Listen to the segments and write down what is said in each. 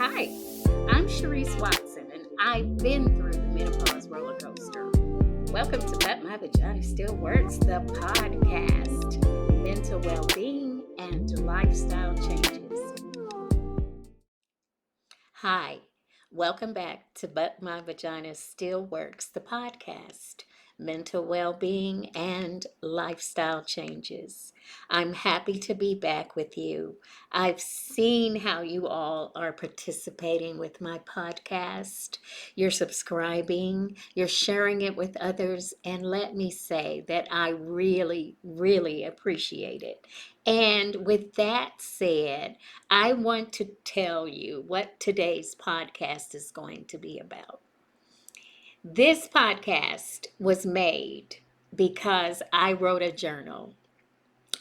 Hi, I'm Sheryce Watson, and I've been through the menopause roller coaster. Welcome to My Vagina Still Works, the podcast, mental well-being and lifestyle changes. Hi, welcome back to My Vagina Still Works, the podcast, mental well-being and lifestyle changes. I'm happy to be back with you. I've seen how you all are participating with my podcast. You're subscribing, you're sharing it with others, and let me say that I really, really appreciate it. And with that said, I want to tell you what today's podcast is going to be about. This podcast was made because I wrote a journal.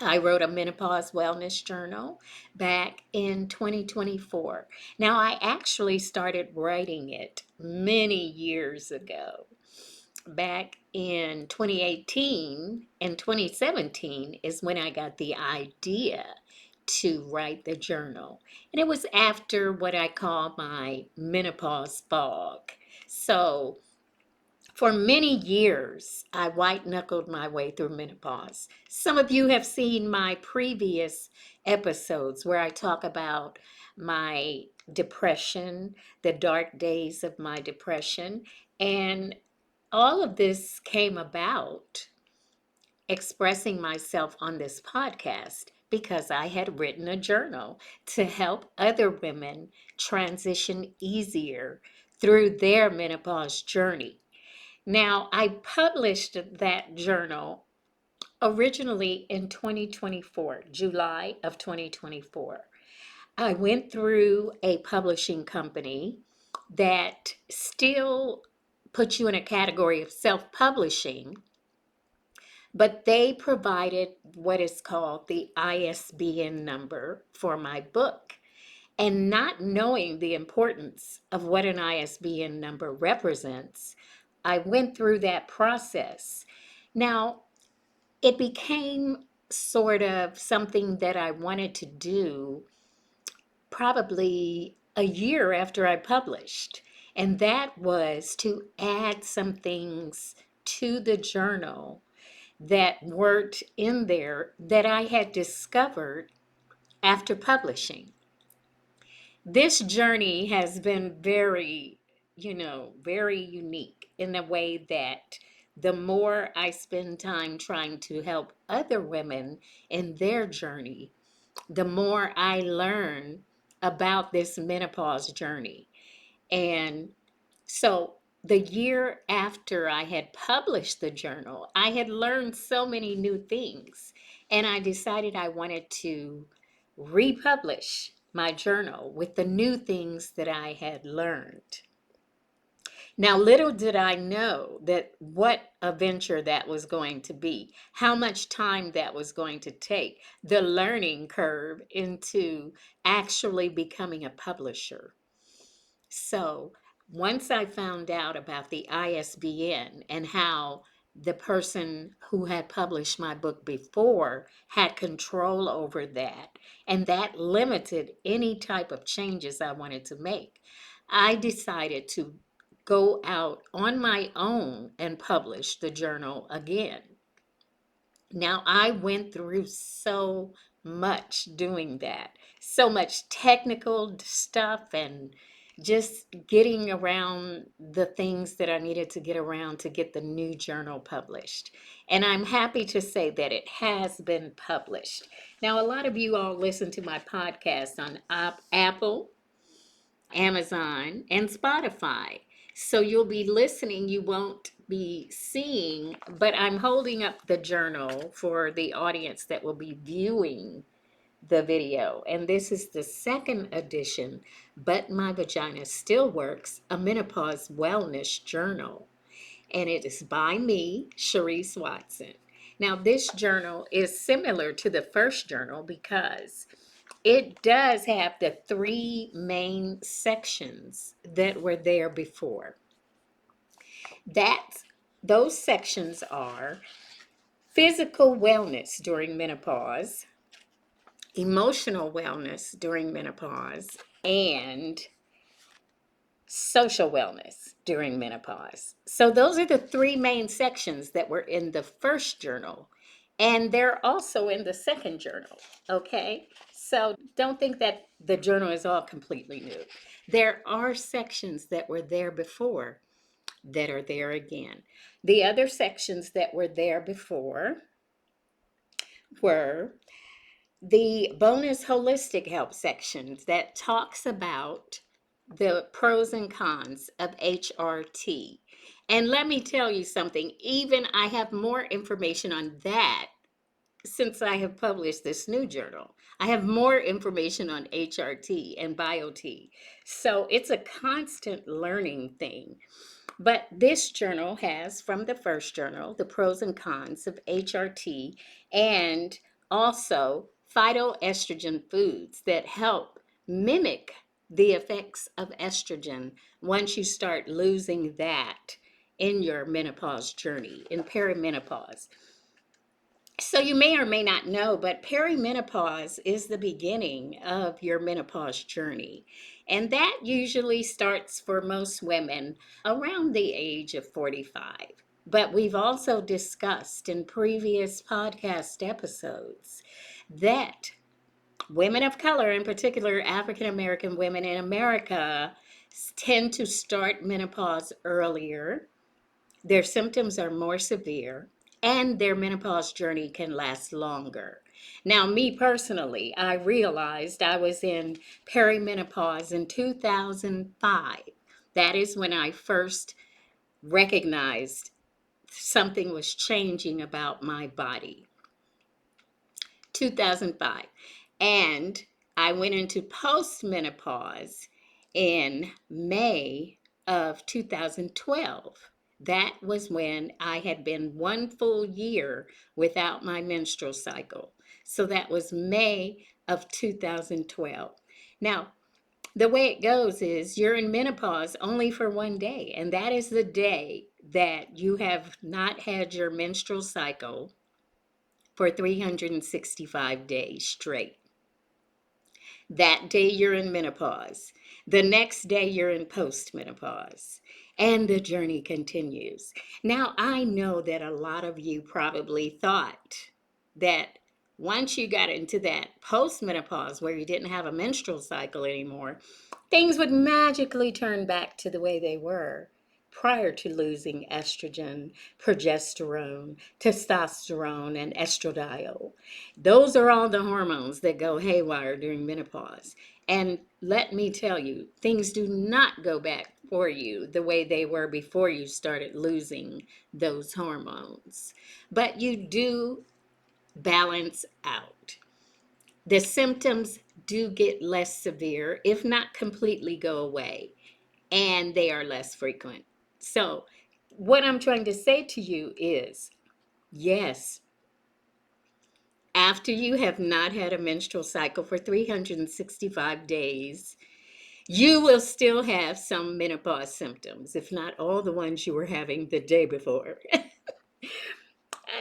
I wrote a menopause wellness journal back in 2024. Now, I actually started writing it many years ago. Back in 2018 and 2017 is when I got the idea to write the journal. And it was after what I call my menopause fog. So for many years, I white knuckled my way through menopause. Some of you have seen my previous episodes where I talk about my depression, the dark days of my depression, and all of this came about expressing myself on this podcast because I had written a journal to help other women transition easier through their menopause journey. Now, I published that journal originally in 2024, July of 2024. I went through a publishing company that still puts you in a category of self-publishing, but they provided what is called the ISBN number for my book. And not knowing the importance of what an ISBN number represents, I went through that process. Now, it became sort of something that I wanted to do probably a year after I published, and that was to add some things to the journal that weren't in there that I had discovered after publishing. This journey has been very, very unique in the way that the more I spend time trying to help other women in their journey, the more I learn about this menopause journey. And so the year after I had published the journal, I had learned so many new things. And I decided I wanted to republish my journal with the new things that I had learned. Now, little did I know that what a venture that was going to be, how much time that was going to take, the learning curve into actually becoming a publisher. So once I found out about the ISBN and how the person who had published my book before had control over that, and that limited any type of changes I wanted to make, I decided to go out on my own and publish the journal again. Now, I went through so much doing that, so much technical stuff and just getting around the things that I needed to get around to get the new journal published. And I'm happy to say that it has been published. Now, a lot of you all listen to my podcast on Apple, Amazon, and Spotify. So you'll be listening, you won't be seeing, but I'm holding up the journal for the audience that will be viewing the video. And this is the second edition, But My Vagina Still Works, a menopause wellness journal. And it is by me, Sheryce Watson. Now, this journal is similar to the first journal because it does have the three main sections that were there before. Those sections are physical wellness during menopause, emotional wellness during menopause, and social wellness during menopause. So, those are the three main sections that were in the first journal, and they're also in the second journal. Okay, so don't think that the journal is all completely new. There are sections that were there before that are there again. The other sections that were there before were the bonus holistic help sections that talks about the pros and cons of HRT. And let me tell you something, even I have more information on that since I have published this new journal. I have more information on HRT and BioT. So it's a constant learning thing. But this journal has, from the first journal, the pros and cons of HRT and also phytoestrogen foods that help mimic the effects of estrogen once you start losing that in your menopause journey, in perimenopause. So you may or may not know, but perimenopause is the beginning of your menopause journey. And that usually starts for most women around the age of 45. But we've also discussed in previous podcast episodes that women of color, in particular African American women in America, tend to start menopause earlier, their symptoms are more severe, and their menopause journey can last longer. Now, me personally, I realized I was in perimenopause in 2005. That is when I first recognized something was changing about my body. 2005. And I went into postmenopause in May of 2012. That was when I had been one full year without my menstrual cycle. So that was May of 2012. Now, the way it goes is you're in menopause only for one day, and that is the day that you have not had your menstrual cycle for 365 days straight. That day you're in menopause. The next day you're in postmenopause. And the journey continues. Now, I know that a lot of you probably thought that once you got into that postmenopause where you didn't have a menstrual cycle anymore, things would magically turn back to the way they were prior to losing estrogen, progesterone, testosterone, and estradiol. Those are all the hormones that go haywire during menopause. And let me tell you, things do not go back for you the way they were before you started losing those hormones. But you do balance out. The symptoms do get less severe, if not completely go away, and they are less frequent. So, what I'm trying to say to you is yes, after you have not had a menstrual cycle for 365 days, you will still have some menopause symptoms, if not all the ones you were having the day before.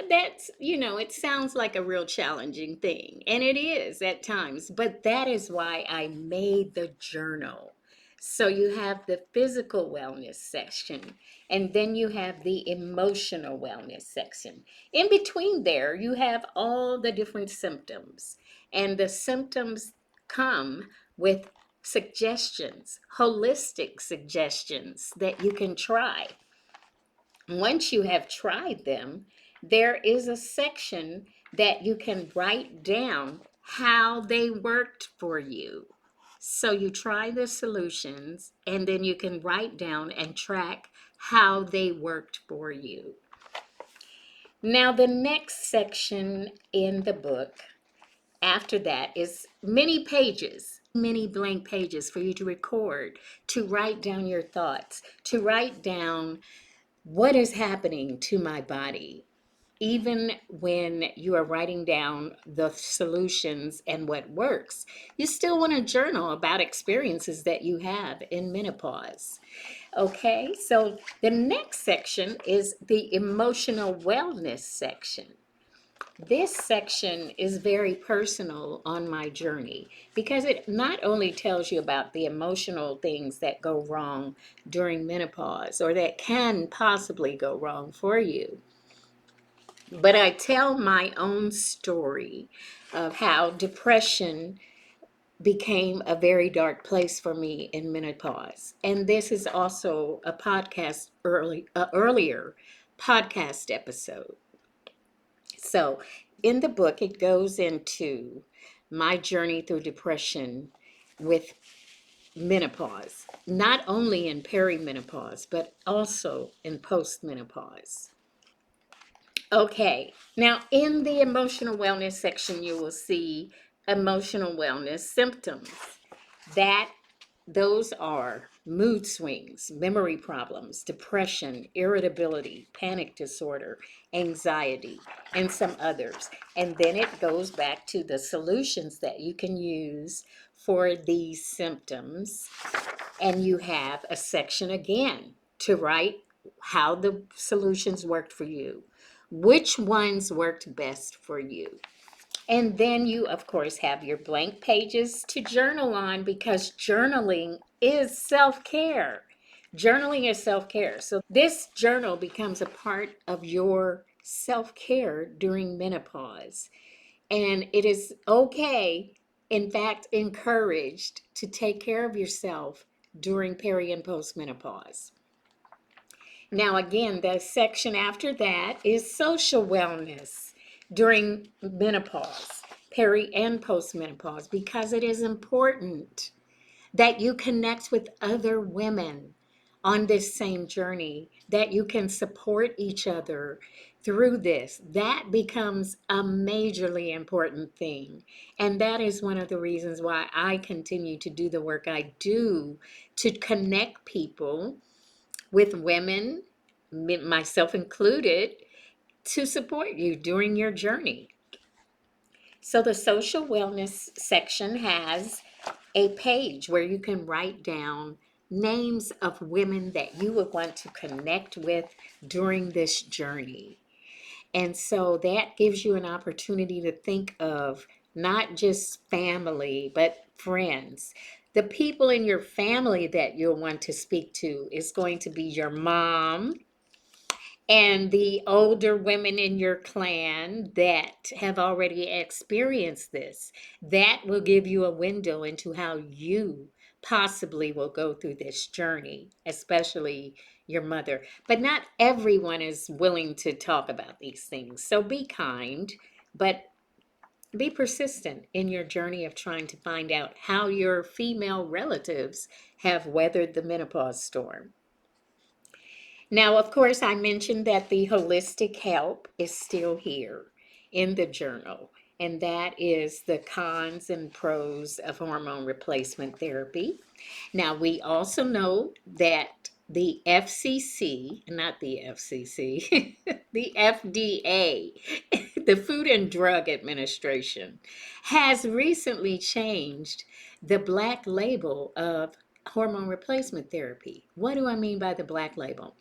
That's, it sounds like a real challenging thing, and it is at times, but that is why I made the journal. So you have the physical wellness section, and then you have the emotional wellness section. In between there, you have all the different symptoms, and the symptoms come with suggestions, holistic suggestions that you can try. Once you have tried them, there is a section that you can write down how they worked for you. So you try the solutions and then you can write down and track how they worked for you. Now, the next section in the book after that is many blank pages for you to record, to write down your thoughts, to write down what is happening to my body. Even when you are writing down the solutions and what works, you still want to journal about experiences that you have in menopause. Okay, so the next section is the emotional wellness section. This section is very personal on my journey because it not only tells you about the emotional things that go wrong during menopause or that can possibly go wrong for you, but I tell my own story of how depression became a very dark place for me in menopause. And this is also a earlier podcast episode. So in the book, it goes into my journey through depression with menopause, not only in perimenopause, but also in postmenopause. Okay, now in the emotional wellness section, you will see emotional wellness symptoms. That Those are mood swings, memory problems, depression, irritability, panic disorder, anxiety, and some others. And then it goes back to the solutions that you can use for these symptoms. And you have a section again to write how the solutions worked for you, which ones worked best for you. And then you, of course, have your blank pages to journal on because journaling is self care. Journaling is self care. So this journal becomes a part of your self care during menopause. And it is okay, in fact, encouraged to take care of yourself during peri and postmenopause. Now, again, the section after that is social wellness during menopause, peri and postmenopause, because it is important that you connect with other women on this same journey, that you can support each other through this. That becomes a majorly important thing. And that is one of the reasons why I continue to do the work I do to connect people with women, myself included, to support you during your journey. So the social wellness section has a page where you can write down names of women that you would want to connect with during this journey. And so that gives you an opportunity to think of not just family, but friends. The people in your family that you'll want to speak to is going to be your mom, and the older women in your clan that have already experienced this. That will give you a window into how you possibly will go through this journey, especially your mother. But not everyone is willing to talk about these things. So be kind, but be persistent in your journey of trying to find out how your female relatives have weathered the menopause storm. Now, of course, I mentioned that the holistic help is still here in the journal, and that is the cons and pros of hormone replacement therapy. Now, we also know that the FCC, not the FCC, the FDA, the Food and Drug Administration, has recently changed the black label of hormone replacement therapy. What do I mean by the black label?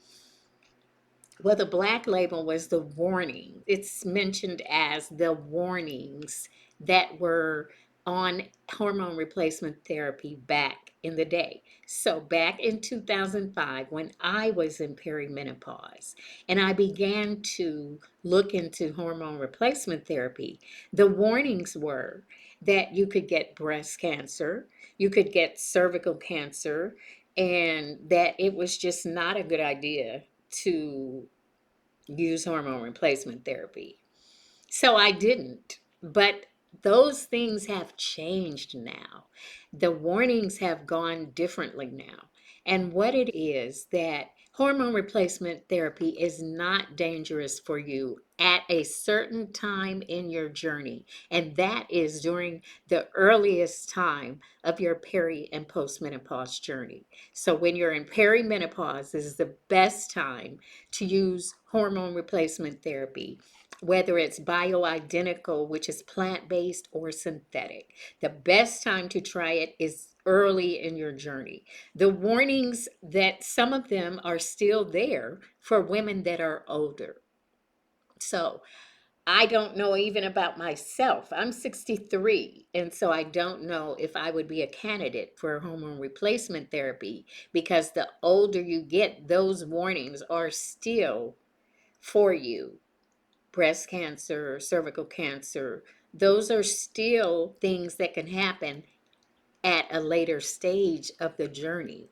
Well, the black label was the warning. It's mentioned as the warnings that were on hormone replacement therapy back in the day. So, back in 2005, when I was in perimenopause and I began to look into hormone replacement therapy, the warnings were that you could get breast cancer, you could get cervical cancer, and that it was just not a good idea to use hormone replacement therapy. So I didn't. But those things have changed now. The warnings have gone differently now. And what it is that hormone replacement therapy is not dangerous for you at a certain time in your journey. And that is during the earliest time of your peri and postmenopause journey. So when you're in perimenopause, this is the best time to use hormone replacement therapy, whether it's bioidentical, which is plant-based, or synthetic. The best time to try it is early in your journey. The warnings, that some of them are still there for women that are older. So I don't know even about myself. I'm 63, and so I don't know if I would be a candidate for hormone replacement therapy because the older you get, those warnings are still for you. Breast cancer, cervical cancer, those are still things that can happen at a later stage of the journey.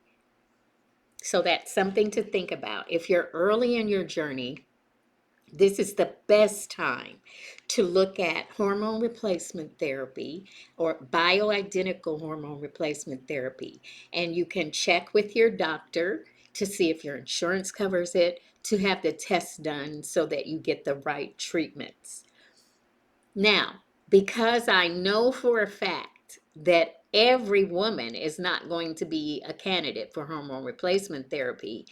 So that's something to think about. If you're early in your journey, this is the best time to look at hormone replacement therapy or bioidentical hormone replacement therapy. And you can check with your doctor to see if your insurance covers it, to have the tests done so that you get the right treatments. Now, because I know for a fact that every woman is not going to be a candidate for hormone replacement therapy,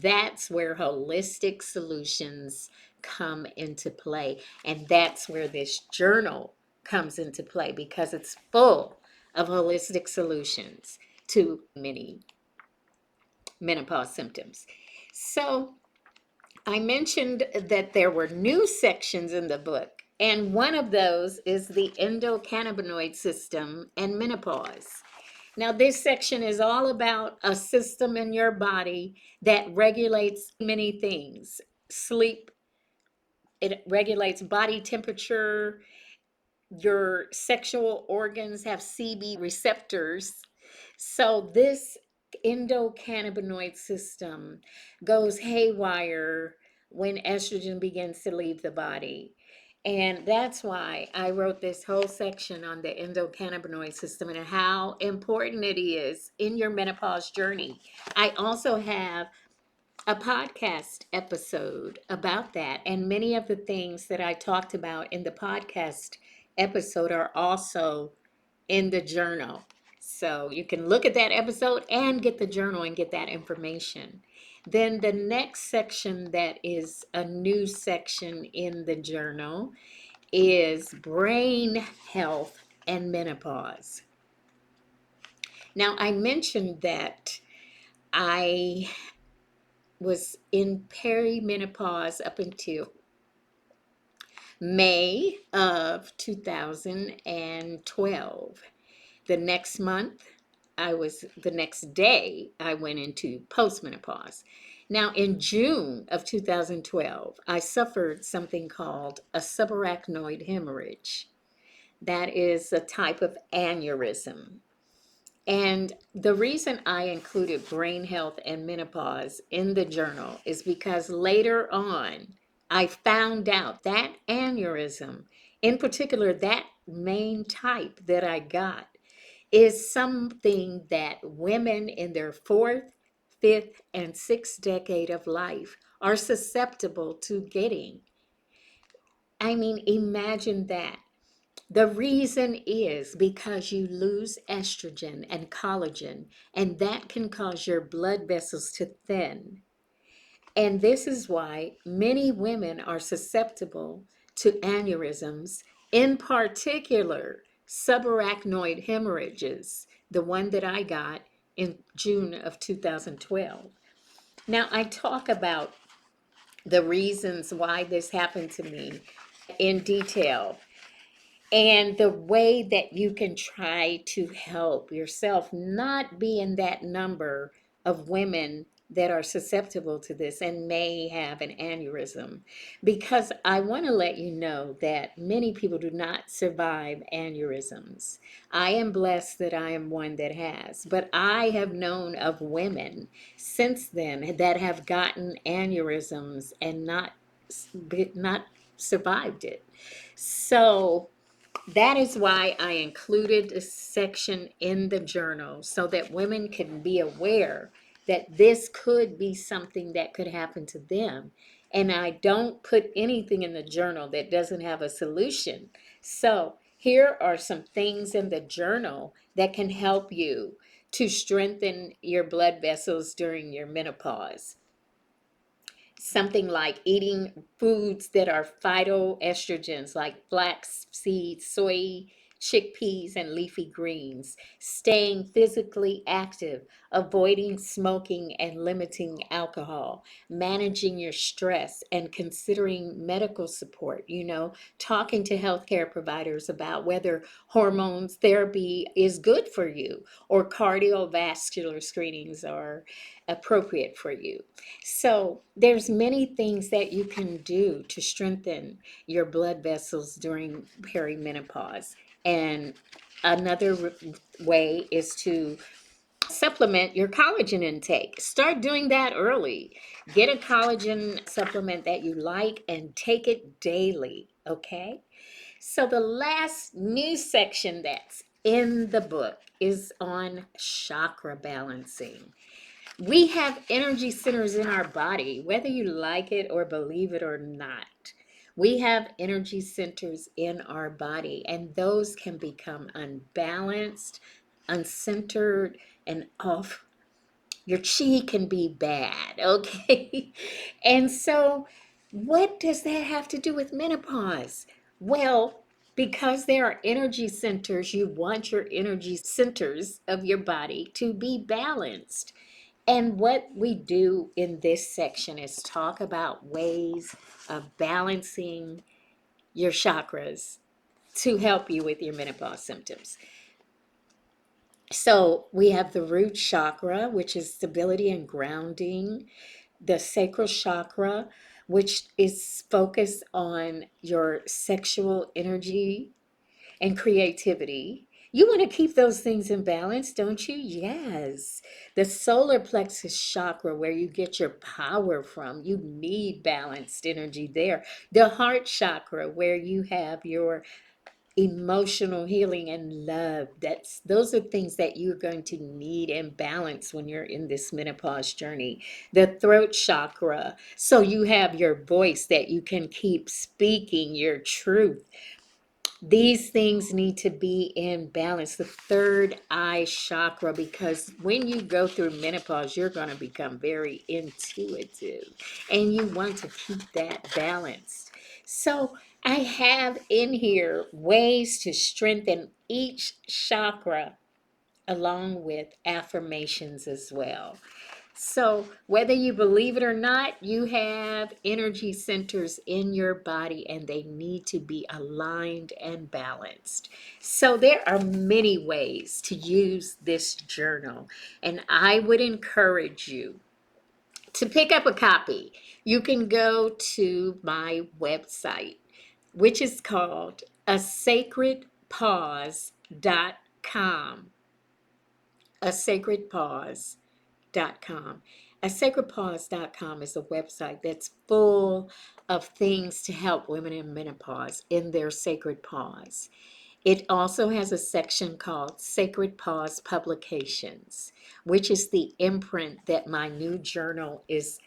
that's where holistic solutions come into play. And that's where this journal comes into play because it's full of holistic solutions to many menopause symptoms. So, I mentioned that there were new sections in the book, and one of those is the endocannabinoid system and menopause. Now, this section is all about a system in your body that regulates many things: sleep, it regulates body temperature, your sexual organs have CB receptors. So this endocannabinoid system goes haywire when estrogen begins to leave the body. And that's why I wrote this whole section on the endocannabinoid system and how important it is in your menopause journey. I also have a podcast episode about that. And many of the things that I talked about in the podcast episode are also in the journal. So you can look at that episode and get the journal and get that information. Then the next section that is a new section in the journal is brain health and menopause. Now, I mentioned that I was in perimenopause up until May of 2012. The next month, the next day, I went into postmenopause. Now, in June of 2012, I suffered something called a subarachnoid hemorrhage. That is a type of aneurysm. And the reason I included brain health and menopause in the journal is because later on, I found out that aneurysm, in particular, that main type that I got, is something that women in their fourth, fifth, and sixth decade of life are susceptible to getting. I mean, imagine that. The reason is because you lose estrogen and collagen, and that can cause your blood vessels to thin. And this is why many women are susceptible to aneurysms, in particular, subarachnoid hemorrhages, the one that I got in June of 2012. Now, I talk about the reasons why this happened to me in detail and the way that you can try to help yourself not be in that number of women that are susceptible to this and may have an aneurysm. Because I want to let you know that many people do not survive aneurysms. I am blessed that I am one that has, but I have known of women since then that have gotten aneurysms and not survived it. So that is why I included this section in the journal so that women can be aware that this could be something that could happen to them. And I don't put anything in the journal that doesn't have a solution. So here are some things in the journal that can help you to strengthen your blood vessels during your menopause. Something like eating foods that are phytoestrogens, like flax seeds, soy chickpeas and leafy greens, staying physically active, avoiding smoking and limiting alcohol, managing your stress and considering medical support, talking to healthcare providers about whether hormones therapy is good for you or cardiovascular screenings are appropriate for you. So there's many things that you can do to strengthen your blood vessels during perimenopause. And another way is to supplement your collagen intake. Start doing that early. Get a collagen supplement that you like and take it daily, okay? So the last new section that's in the book is on chakra balancing. We have energy centers in our body, whether you like it or believe it or not. We have energy centers in our body, and those can become unbalanced, uncentered, and off. Your chi can be bad, okay? And so, what does that have to do with menopause? Well, because there are energy centers, you want your energy centers of your body to be balanced. And what we do in this section is talk about ways of balancing your chakras to help you with your menopause symptoms. So we have the root chakra, which is stability and grounding, the sacral chakra, which is focused on your sexual energy and creativity. You want to keep those things in balance, don't you? Yes. The solar plexus chakra, where you get your power from, you need balanced energy there. The heart chakra, where you have your emotional healing and love. Those are things that you're going to need in balance when you're in this menopause journey. The throat chakra, so you have your voice that you can keep speaking your truth. These things need to be in balance. The third eye chakra, because when you go through menopause, you're going to become very intuitive and you want to keep that balanced. So I have in here ways to strengthen each chakra along with affirmations as well. So, whether you believe it or not, you have energy centers in your body and they need to be aligned and balanced. So, there are many ways to use this journal, and I would encourage you to pick up a copy. You can go to my website, which is called asacredpause.com. Asacredpause.com. Asacredpause.com is a website that's full of things to help women in menopause in their sacred pause. It also has a section called Sacred Pause Publications, which is the imprint that my new journal is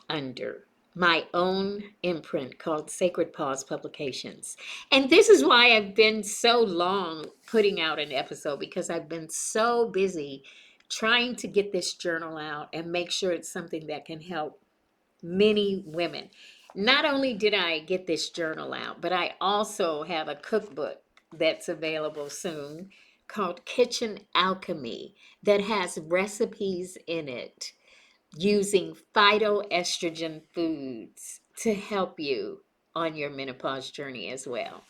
under. My own imprint called Sacred Pause Publications. And this is why I've been so long putting out an episode, because I've been so busy trying to get this journal out and make sure it's something that can help many women. Not only did I get this journal out, but I also have a cookbook that's available soon called Kitchen Alchemy that has recipes in it using phytoestrogen foods to help you on your menopause journey as well.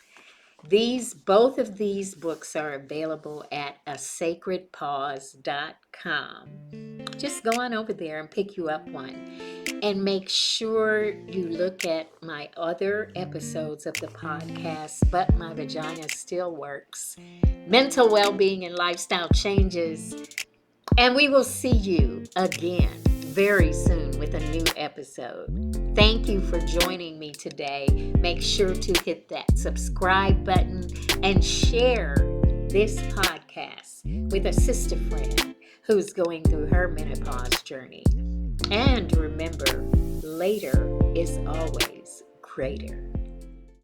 Both of these books are available at asacredpause.com. Just go on over there and pick you up one. And make sure you look at my other episodes of the podcast, But My Vagina Still Works, Mental Wellbeing and Lifestyle Changes. And we will see you again very soon with a new episode. Thank you for joining me today. Make sure to hit that subscribe button and share this podcast with a sister friend who's going through her menopause journey. And remember, later is always greater.